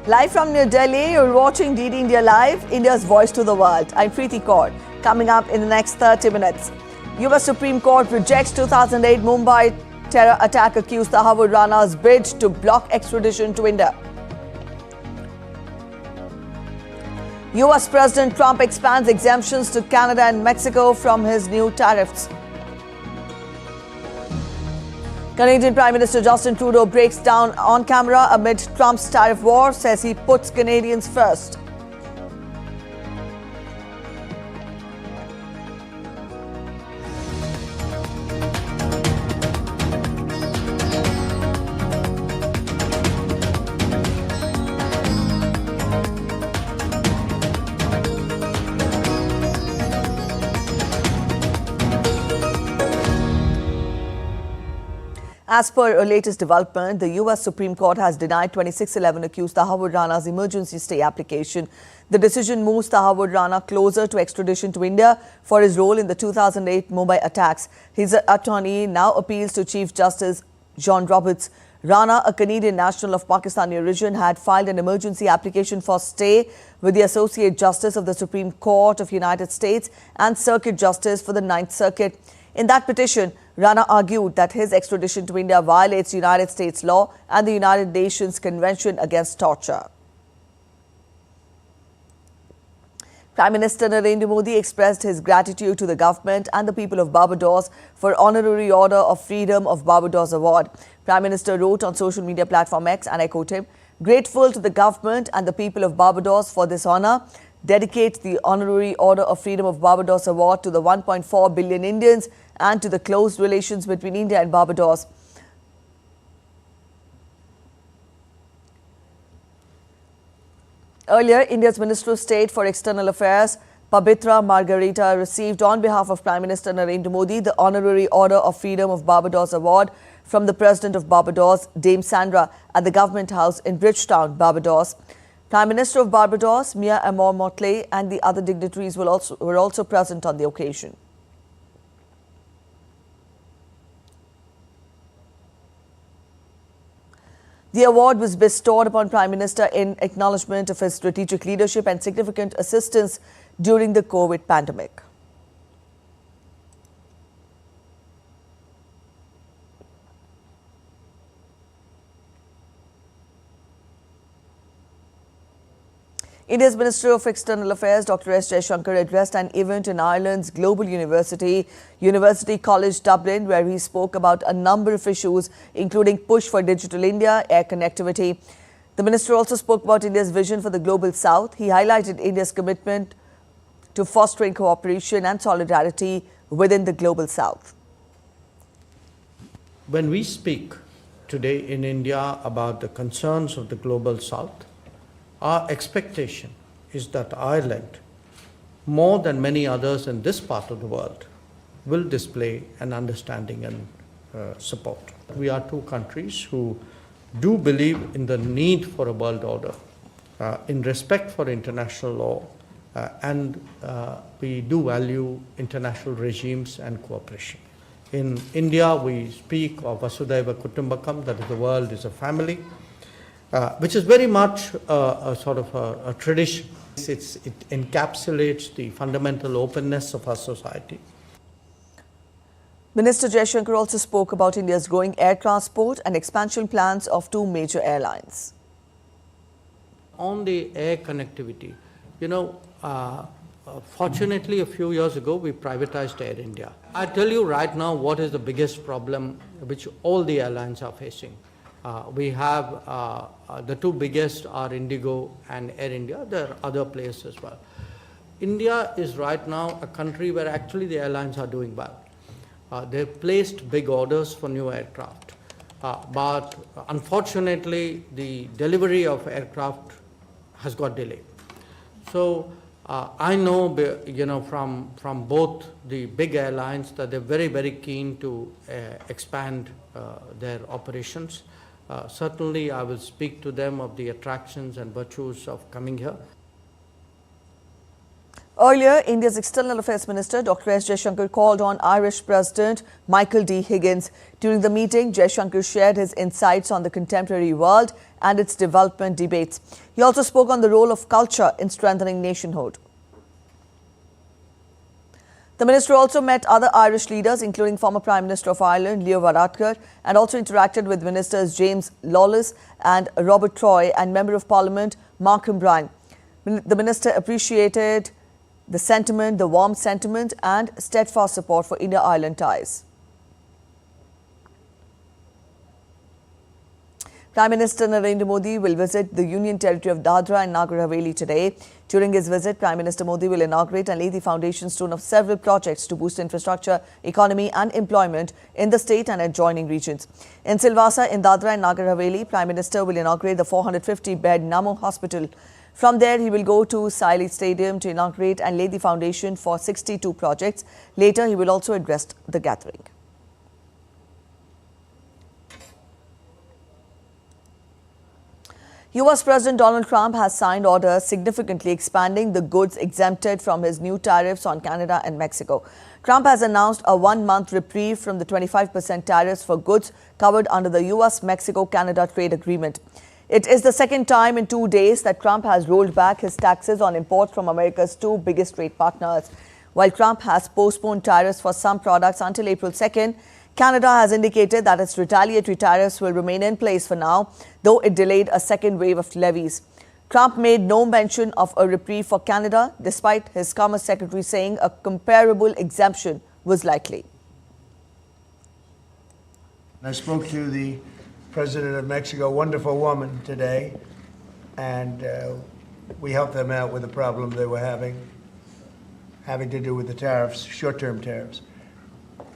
Live from New Delhi, you're watching DD India Live, India's voice to the world. I'm Preeti Kaur. Coming up in the next 30 minutes. US Supreme Court rejects 2008 Mumbai terror attack accused Tahawwur Rana's bid to block extradition to India. US President Trump expands exemptions to Canada and Mexico from his new tariffs. Canadian Prime Minister Justin Trudeau breaks down on camera amid Trump's tariff war, says he puts Canadians first. As per a latest development, the US Supreme Court has denied 2611 accused Tahawwur Rana's emergency stay application. The decision moves Tahawwur Rana closer to extradition to India for his role in the 2008 Mumbai attacks. His attorney now appeals to Chief Justice John Roberts. Rana, a Canadian national of Pakistani origin, had filed an emergency application for stay with the Associate Justice of the Supreme Court of United States and Circuit Justice for the Ninth Circuit. In that petition, Rana argued that his extradition to India violates United States law and the United Nations Convention Against Torture. Prime Minister Narendra Modi expressed his gratitude to the government and the people of Barbados for Honorary Order of Freedom of Barbados Award. Prime Minister wrote on social media platform X, and I quote him, "Grateful to the government and the people of Barbados for this honor. Dedicate the Honorary Order of Freedom of Barbados Award to the 1.4 billion Indians and to the close relations between India and Barbados." Earlier, India's Minister of State for External Affairs, Pabitra Margarita, received on behalf of Prime Minister Narendra Modi the Honorary Order of Freedom of Barbados Award from the President of Barbados, Dame Sandra, at the Government House in Bridgetown, Barbados. Prime Minister of Barbados, Mia Amor Motley, and the other dignitaries were also present on the occasion. The award was bestowed upon Prime Minister in acknowledgement of his strategic leadership and significant assistance during the COVID pandemic. India's Minister of External Affairs, Dr. S. Jaishankar, addressed an event in Ireland's global university, University College Dublin, where he spoke about a number of issues, including push for digital India, air connectivity. The minister also spoke about India's vision for the global south. He highlighted India's commitment to fostering cooperation and solidarity within the global south. When we speak today in India about the concerns of the global south, our expectation is that Ireland, more than many others in this part of the world, will display an understanding and support. We are two countries who do believe in the need for a world order, in respect for international law, and we do value international regimes and cooperation. In India, we speak of Vasudhaiva Kutumbakam, that is, the world is a family, which is very much a sort of a tradition. It encapsulates the fundamental openness of our society. Minister Jaishankar also spoke about India's growing air transport and expansion plans of two major airlines. On the air connectivity, fortunately, a few years ago, we privatized Air India. I tell you right now what is the biggest problem which all the airlines are facing. We have the two biggest are Indigo and Air India. There are other players as well. India is right now a country where actually the airlines are doing well. They've placed big orders for new aircraft. But unfortunately, the delivery of aircraft has got delayed. So I know, from both the big airlines that they're very, very keen to expand their operations. Certainly, I will speak to them of the attractions and virtues of coming here. Earlier, India's External Affairs Minister Dr. S. Jaishankar called on Irish President Michael D. Higgins. During the meeting, Jaishankar shared his insights on the contemporary world and its development debates. He also spoke on the role of culture in strengthening nationhood. The minister also met other Irish leaders, including former Prime Minister of Ireland, Leo Varadkar, and also interacted with Ministers James Lawless and Robert Troy and Member of Parliament Markham Bryan. The minister appreciated the warm sentiment and steadfast support for India-Ireland ties. Prime Minister Narendra Modi will visit the Union Territory of Dadra and Nagar Haveli today. During his visit, Prime Minister Modi will inaugurate and lay the foundation stone of several projects to boost infrastructure, economy and employment in the state and adjoining regions. In Silvassa, in Dadra and Nagar Haveli, Prime Minister will inaugurate the 450-bed Namo Hospital. From there, he will go to Saili Stadium to inaugurate and lay the foundation for 62 projects. Later, he will also address the gathering. US President Donald Trump has signed orders significantly expanding the goods exempted from his new tariffs on Canada and Mexico. Trump has announced a one-month reprieve from the 25% tariffs for goods covered under the US-Mexico-Canada trade agreement. It is the second time in 2 days that Trump has rolled back his taxes on imports from America's two biggest trade partners. While Trump has postponed tariffs for some products until April 2nd, Canada has indicated that its retaliatory tariffs will remain in place for now, though it delayed a second wave of levies. Trump made no mention of a reprieve for Canada, despite his Commerce Secretary saying a comparable exemption was likely. I spoke to the President of Mexico, a wonderful woman, today, and we helped them out with the problem they were having to do with the tariffs, short-term tariffs.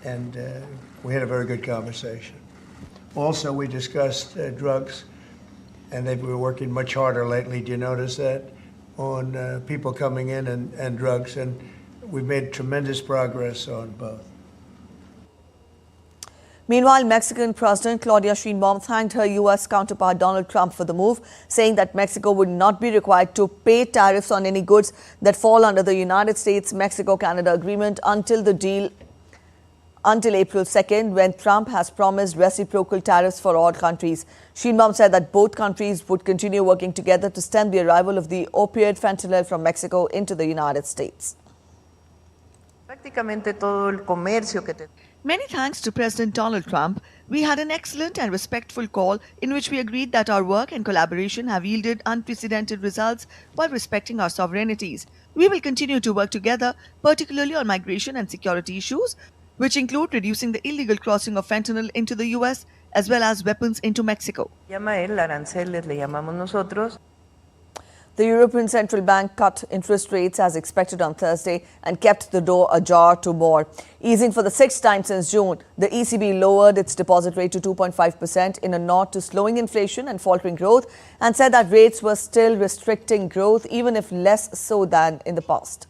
And we had a very good conversation. Also, we discussed drugs, and they've been working much harder lately. Do you notice that? On people coming in and drugs, and we've made tremendous progress on both. Meanwhile, Mexican President Claudia Sheinbaum thanked her US counterpart Donald Trump for the move, saying that Mexico would not be required to pay tariffs on any goods that fall under the United States-Mexico-Canada agreement until April 2nd, when Trump has promised reciprocal tariffs for all countries. Sheinbaum said that both countries would continue working together to stem the arrival of the opioid fentanyl from Mexico into the United States. Many thanks to President Donald Trump. We had an excellent and respectful call in which we agreed that our work and collaboration have yielded unprecedented results while respecting our sovereignties. We will continue to work together, particularly on migration and security issues, which include reducing the illegal crossing of fentanyl into the US as well as weapons into Mexico. The European Central Bank cut interest rates as expected on Thursday and kept the door ajar to more. Easing for the sixth time since June, the ECB lowered its deposit rate to 2.5% in a nod to slowing inflation and faltering growth, and said that rates were still restricting growth, even if less so than in the past.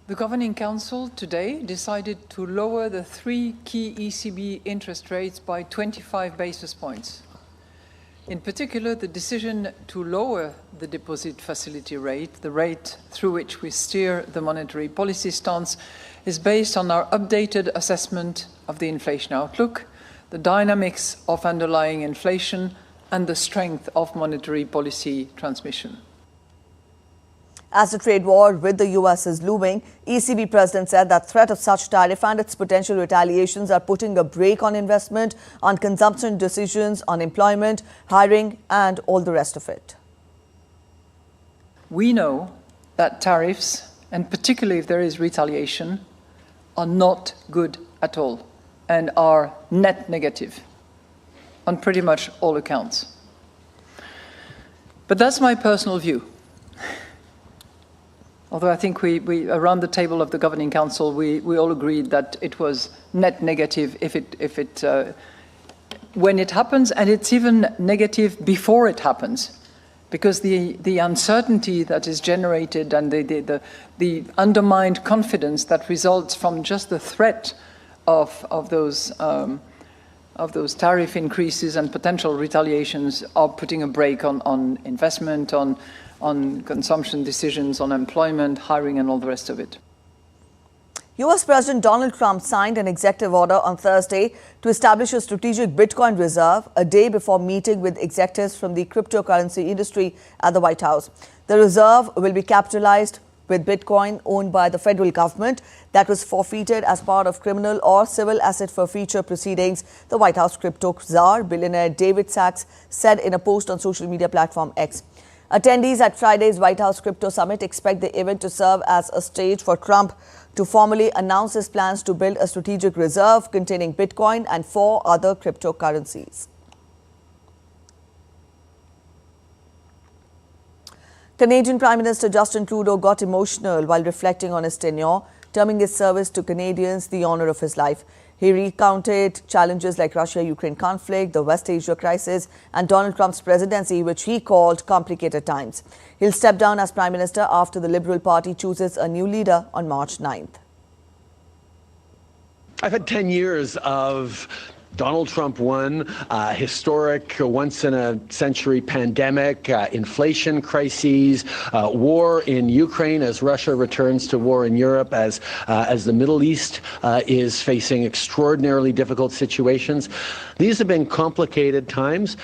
The Governing Council today decided to lower the three key ECB interest rates by 25 basis points. In particular, the decision to lower the deposit facility rate, the rate through which we steer the monetary policy stance, is based on our updated assessment of the inflation outlook, the dynamics of underlying inflation, and the strength of monetary policy transmission. As the trade war with the US is looming, ECB President said that threat of such tariff and its potential retaliations are putting a brake on investment, on consumption decisions, on employment, hiring, and all the rest of it. We know that tariffs, and particularly if there is retaliation, are not good at all and are net negative on pretty much all accounts. But that's my personal view. Although I think we around the table of the Governing Council, we all agreed that it was net negative when it happens, and it's even negative before it happens, because the uncertainty that is generated and the undermined confidence that results from just the threat of those of those tariff increases and potential retaliations are putting a brake on investment, on consumption decisions, on employment, hiring, and all the rest of it. U.S. President Donald Trump signed an executive order on Thursday to establish a strategic Bitcoin reserve a day before meeting with executives from the cryptocurrency industry at the White House. The reserve will be capitalized with Bitcoin owned by the federal government that was forfeited as part of criminal or civil asset forfeiture proceedings, the White House crypto czar, billionaire David Sachs, said in a post on social media platform X. Attendees at Friday's White House Crypto Summit expect the event to serve as a stage for Trump to formally announce his plans to build a strategic reserve containing Bitcoin and 4 other cryptocurrencies. Canadian Prime Minister Justin Trudeau got emotional while reflecting on his tenure, terming his service to Canadians the honour of his life. He recounted challenges like Russia-Ukraine conflict, the West Asia crisis, and Donald Trump's presidency, which he called complicated times. He'll step down as Prime Minister after the Liberal Party chooses a new leader on March 9th. I've had 10 years of Donald Trump won, historic, once-in-a-century pandemic, inflation crises, war in Ukraine as Russia returns to war in Europe, as the Middle East is facing extraordinarily difficult situations. These have been complicated times.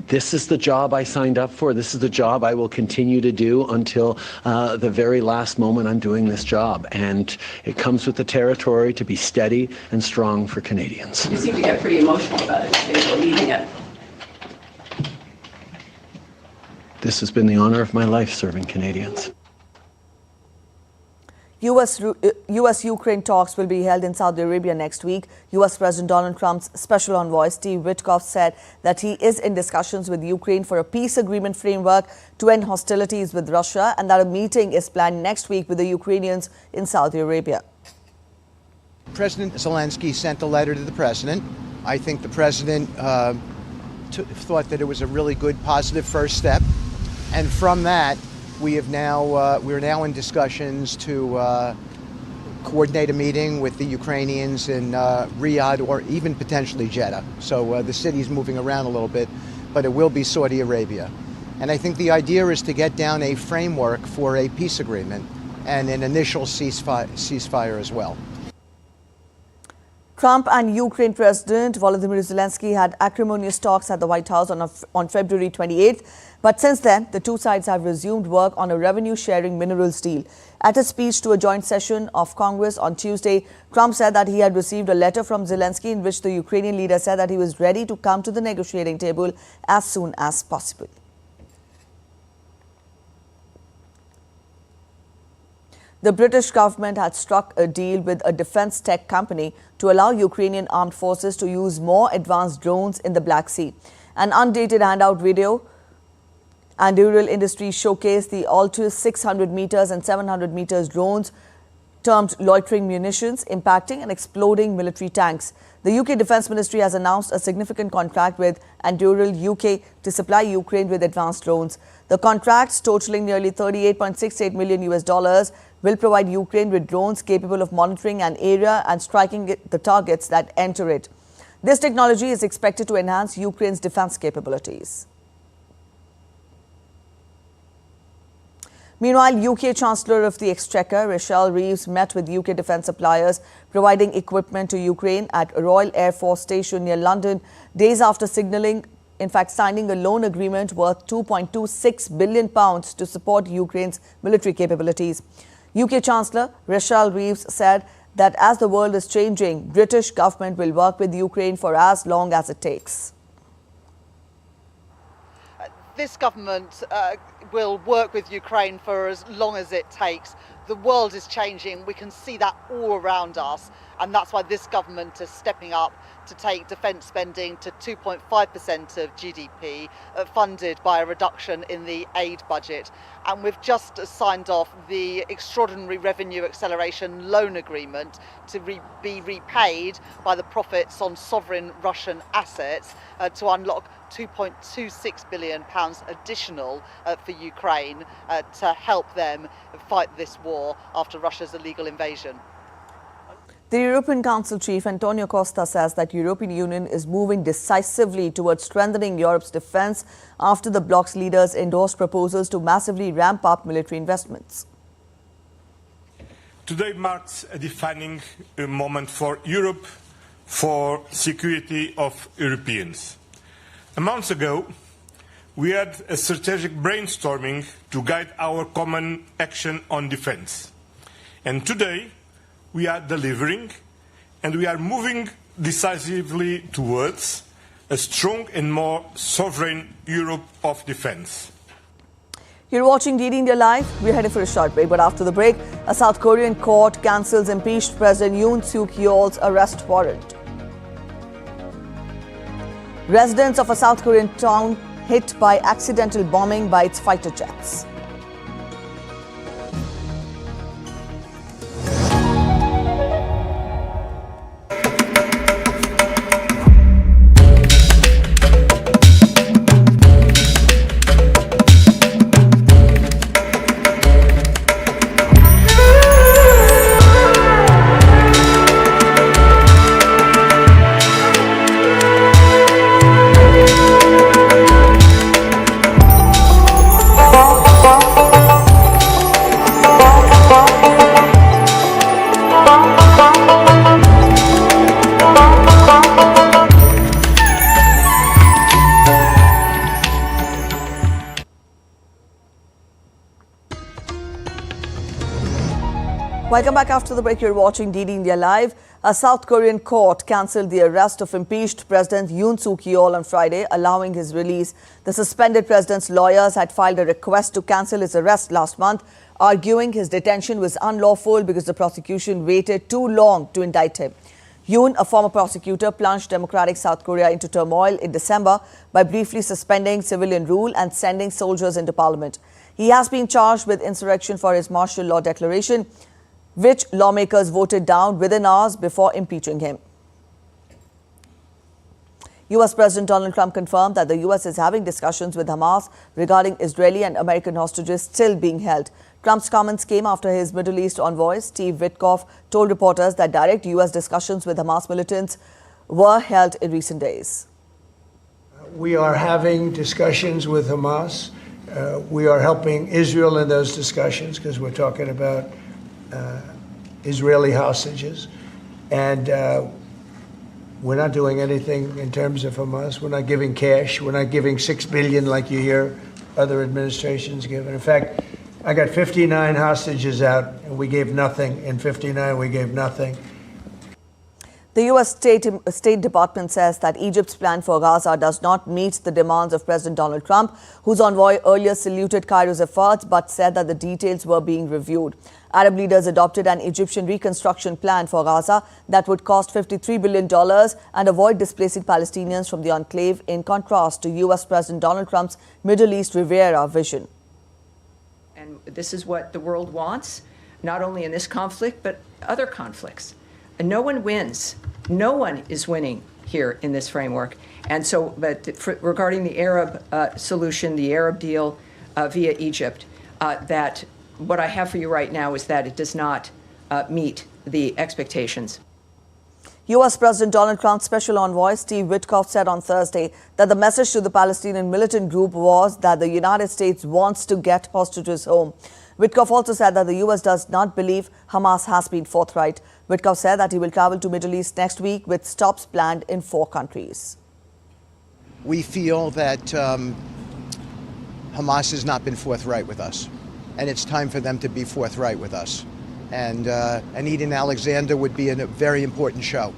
This is the job I signed up for. This is the job I will continue to do until the very last moment I'm doing this job. And it comes with the territory to be steady and strong for Canadians. You seem to get pretty emotional about it, leading it. This has been the honor of my life, serving Canadians. U.S.-Ukraine talks will be held in Saudi Arabia next week. U.S. President Donald Trump's special envoy, Steve Witkoff, said that he is in discussions with Ukraine for a peace agreement framework to end hostilities with Russia, and that a meeting is planned next week with the Ukrainians in Saudi Arabia. President Zelensky sent a letter to the president. I think the president thought that it was a really good, positive first step. And from that, we're now in discussions to coordinate a meeting with the Ukrainians in Riyadh or even potentially Jeddah. So the city's moving around a little bit, but it will be Saudi Arabia. And I think the idea is to get down a framework for a peace agreement and an initial ceasefire as well. Trump and Ukraine President Volodymyr Zelensky had acrimonious talks at the White House on February 28th. But since then, the two sides have resumed work on a revenue-sharing minerals deal. At a speech to a joint session of Congress on Tuesday, Trump said that he had received a letter from Zelensky in which the Ukrainian leader said that he was ready to come to the negotiating table as soon as possible. The British government had struck a deal with a defense tech company to allow Ukrainian armed forces to use more advanced drones in the Black Sea. An undated handout video and Ural Industries showcased the Altus 600 meters and 700 meters drones termed loitering munitions, impacting and exploding military tanks. The UK Defence Ministry has announced a significant contract with Endural UK to supply Ukraine with advanced drones. The contracts, totaling nearly $38.68 million, will provide Ukraine with drones capable of monitoring an area and striking the targets that enter it. This technology is expected to enhance Ukraine's defence capabilities. Meanwhile, UK Chancellor of the Exchequer, Rachel Reeves, met with UK defence suppliers providing equipment to Ukraine at Royal Air Force Station near London, days after signing a loan agreement worth £2.26 billion to support Ukraine's military capabilities. UK Chancellor Rachel Reeves said that as the world is changing, British government will work with Ukraine for as long as it takes. This government will work with Ukraine for as long as it takes. The world is changing. We can see that all around us. And that's why this government is stepping up to take defence spending to 2.5% of GDP, funded by a reduction in the aid budget. And we've just signed off the extraordinary revenue acceleration loan agreement to be repaid by the profits on sovereign Russian assets to unlock £2.26 billion additional for Ukraine to help them fight this war after Russia's illegal invasion. The European Council chief Antonio Costa says that European Union is moving decisively towards strengthening Europe's defence after the bloc's leaders endorsed proposals to massively ramp up military investments. Today marks a defining moment for Europe, for security of Europeans. A month ago, we had a strategic brainstorming to guide our common action on defence. And today, we are delivering, and we are moving decisively towards a strong and more sovereign Europe of defence. You're watching DD India Live. We're heading for a short break, but after the break, a South Korean court cancels impeached President Yoon Suk Yeol's arrest warrant. Residents of a South Korean town hit by accidental bombing by its fighter jets. Welcome back after the break. You're watching DD India Live. A South Korean court cancelled the arrest of impeached President Yoon Suk Yeol on Friday, allowing his release. The suspended president's lawyers had filed a request to cancel his arrest last month, arguing his detention was unlawful because the prosecution waited too long to indict him. Yoon, a former prosecutor, plunged democratic South Korea into turmoil in December by briefly suspending civilian rule and sending soldiers into parliament. He has been charged with insurrection for his martial law declaration, which lawmakers voted down within hours before impeaching him. US President Donald Trump confirmed that the US is having discussions with Hamas regarding Israeli and American hostages still being held. Trump's comments came after his Middle East envoy, Steve Witkoff, told reporters that direct US discussions with Hamas militants were held in recent days. We are having discussions with Hamas. We are helping Israel in those discussions because we're talking about Israeli hostages. And we're not doing anything in terms of Hamas. We're not giving cash. We're not giving $6 billion like you hear other administrations give. And in fact, I got 59 hostages out, and we gave nothing. In 59, we gave nothing. The U.S. State Department says that Egypt's plan for Gaza does not meet the demands of President Donald Trump, whose envoy earlier saluted Cairo's efforts but said that the details were being reviewed. Arab leaders adopted an Egyptian reconstruction plan for Gaza that would cost $53 billion and avoid displacing Palestinians from the enclave, in contrast to U.S. President Donald Trump's Middle East Riviera vision. And this is what the world wants, not only in this conflict, but other conflicts. And no one wins. No one is winning here in this framework. And so, regarding the Arab solution, the Arab deal via Egypt, that what I have for you right now is that it does not meet the expectations. U.S. President Donald Trump's special envoy, Steve Witkoff, said on Thursday that the message to the Palestinian militant group was that the United States wants to get hostages home. Witkoff also said that the U.S. does not believe Hamas has been forthright. Witkoff said that he will travel to Middle East next week with stops planned in 4 countries. We feel that Hamas has not been forthright with us, and it's time for them to be forthright with us. And Eden Alexander would be a very important show.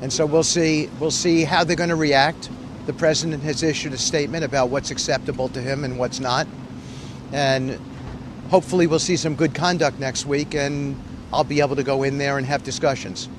And so we'll see how they're going to react. The president has issued a statement about what's acceptable to him and what's not. And hopefully we'll see some good conduct next week, and I'll be able to go in there and have discussions.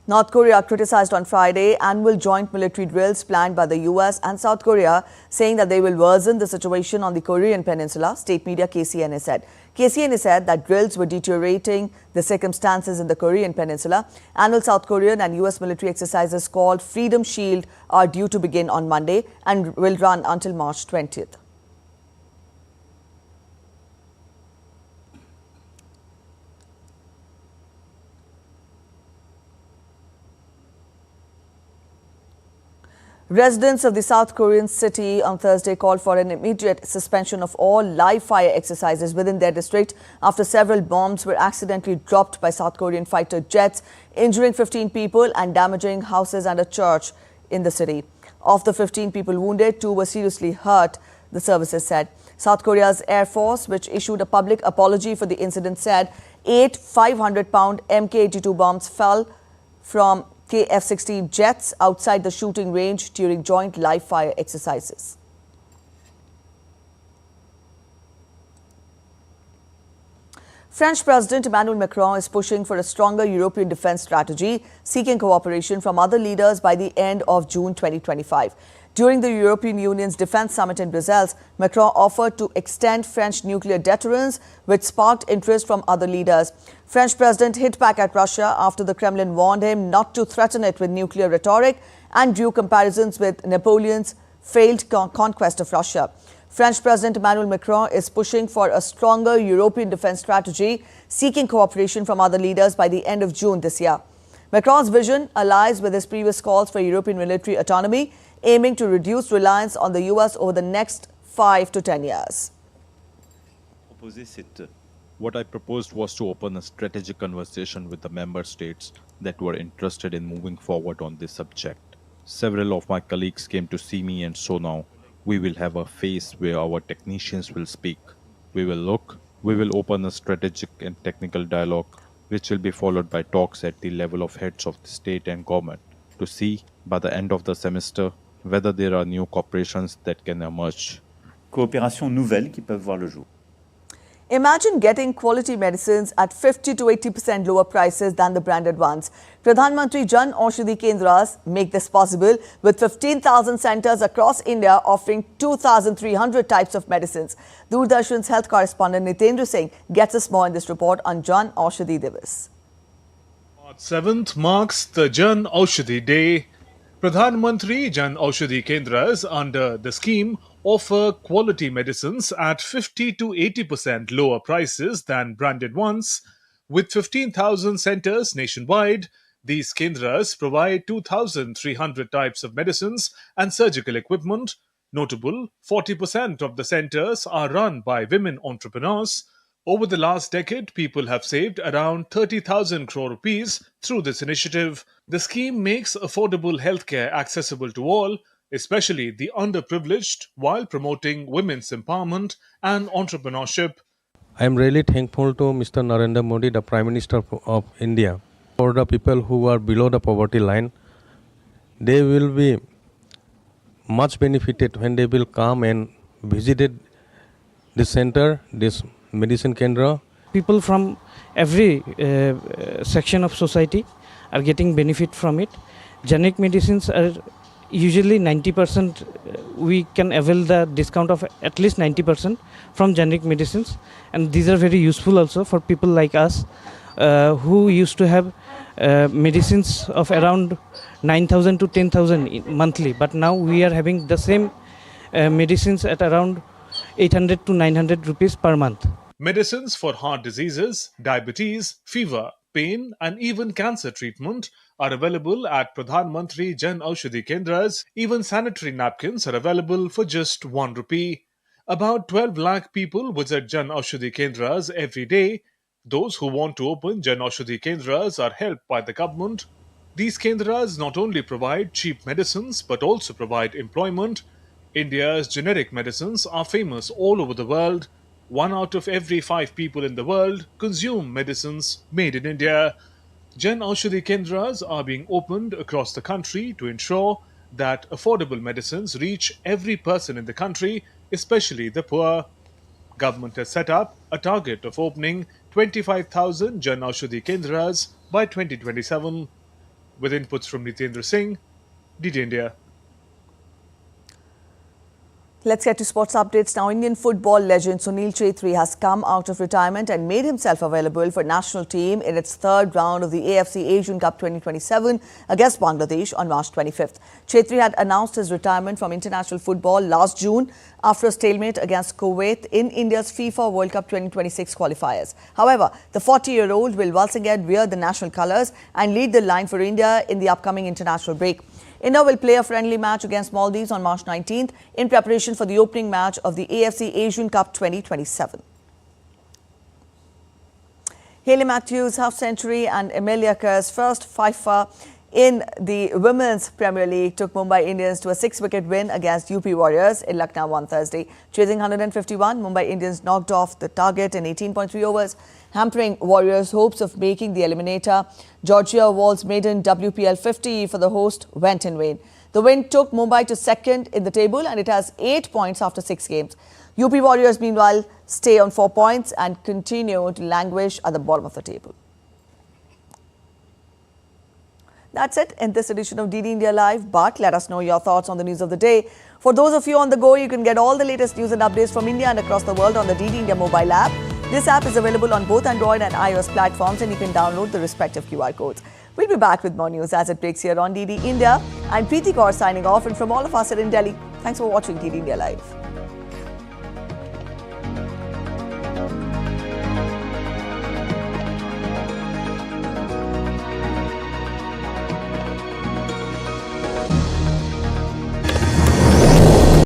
North Korea criticized on Friday annual joint military drills planned by the U.S. and South Korea, saying that they will worsen the situation on the Korean peninsula, state media KCNA said. KCNA said that drills were deteriorating the circumstances in the Korean peninsula. Annual South Korean and U.S. military exercises called Freedom Shield are due to begin on Monday and will run until March 20th. Residents of the South Korean city on Thursday called for an immediate suspension of all live-fire exercises within their district after several bombs were accidentally dropped by South Korean fighter jets, injuring 15 people and damaging houses and a church in the city. Of the 15 people wounded, 2 were seriously hurt, the services said. South Korea's Air Force, which issued a public apology for the incident, said 8 500-pound Mk-82 bombs fell from KF-16 jets outside the shooting range during joint live-fire exercises. French President Emmanuel Macron is pushing for a stronger European defence strategy, seeking cooperation from other leaders by the end of June 2025. During the European Union's defence summit in Brussels, Macron offered to extend French nuclear deterrence, which sparked interest from other leaders. French President hit back at Russia after the Kremlin warned him not to threaten it with nuclear rhetoric and drew comparisons with Napoleon's failed conquest of Russia. French President Emmanuel Macron is pushing for a stronger European defence strategy, seeking cooperation from other leaders by the end of June this year. Macron's vision allies with his previous calls for European military autonomy, aiming to reduce reliance on the US over the next 5 to 10 years. What I proposed was to open a strategic conversation with the member states that were interested in moving forward on this subject. Several of my colleagues came to see me, and so now we will have a phase where our technicians will speak. We will open a strategic and technical dialogue, which will be followed by talks at the level of heads of the state and government to see by the end of the semester whether there are new cooperations that can emerge. Coopérations nouvelles qui peuvent voir le jour. Imagine getting quality medicines at 50 to 80% lower prices than the branded ones. Pradhan Mantri Jan Aushadhi Kendras make this possible with 15,000 centres across India offering 2,300 types of medicines. Doordarshan's health correspondent Nitendra Singh gets us more in this report on Jan Aushadhi Divas. March 7th marks the Jan Aushadhi Day. Pradhan Mantri Jan Aushadhi Kendras under the scheme offer quality medicines at 50 to 80% lower prices than branded ones. With 15,000 centres nationwide, these kendras provide 2,300 types of medicines and surgical equipment. Notable, 40% of the centres are run by women entrepreneurs. Over the last decade, people have saved around 30,000 crore rupees through this initiative. The scheme makes affordable healthcare accessible to all, especially the underprivileged, while promoting women's empowerment and entrepreneurship. I am really thankful to Mr. Narendra Modi, the Prime Minister of India. For the people who are below the poverty line, they will be much benefited when they will come and visit this center, this medicine kendra. People from every section of society are getting benefit from it. Generic medicines are usually 90%, we can avail the discount of at least 90% from generic medicines, and these are very useful also for people like us who used to have medicines of around 9,000 to 10,000 monthly, but now we are having the same medicines at around 800 to 900 rupees per month. Medicines for heart diseases, diabetes, fever, pain and even cancer treatment are available at Pradhan Mantri Jan Aushadhi Kendras. Even sanitary napkins are available for just 1 rupee. About 12 lakh people visit Jan Aushadhi Kendras every day. Those who want to open Jan Aushadhi Kendras are helped by the government. These Kendras not only provide cheap medicines but also provide employment. India's generic medicines are famous all over the world. 1 out of every 5 people in the world consume medicines made in India. Jan Aushadhi Kendras are being opened across the country to ensure that affordable medicines reach every person in the country, especially the poor. Government has set up a target of opening 25,000 Jan Aushadhi Kendras by 2027. With inputs from Nitendra Singh, DD India. Let's get to sports updates now. Indian football legend Sunil Chhetri has come out of retirement and made himself available for national team in its third round of the AFC Asian Cup 2027 against Bangladesh on March 25th. Chhetri had announced his retirement from international football last June after a stalemate against Kuwait in India's FIFA World Cup 2026 qualifiers. However, the 40-year-old will once again wear the national colours and lead the line for India in the upcoming international break. India will play a friendly match against Maldives on March 19th in preparation for the opening match of the AFC Asian Cup 2027. Hayley Matthews' half-century and Emilia Kerr's first fifer in the Women's Premier League took Mumbai Indians to a 6-wicket win against UP Warriors in Lucknow on Thursday. Chasing 151, Mumbai Indians knocked off the target in 18.3 overs, hampering Warriors' hopes of making the eliminator. Georgia Wall's maiden WPL 50 for the host went in vain. The win took Mumbai to second in the table and it has 8 points after 6 games. UP Warriors, meanwhile, stay on 4 points and continue to languish at the bottom of the table. That's it in this edition of DD India Live, but let us know your thoughts on the news of the day. For those of you on the go, you can get all the latest news and updates from India and across the world on the DD India mobile app. This app is available on both Android and iOS platforms and you can download the respective QR codes. We'll be back with more news as it breaks here on DD India. I'm Preeti Kaur signing off, and from all of us at In Delhi, thanks for watching DD India Live.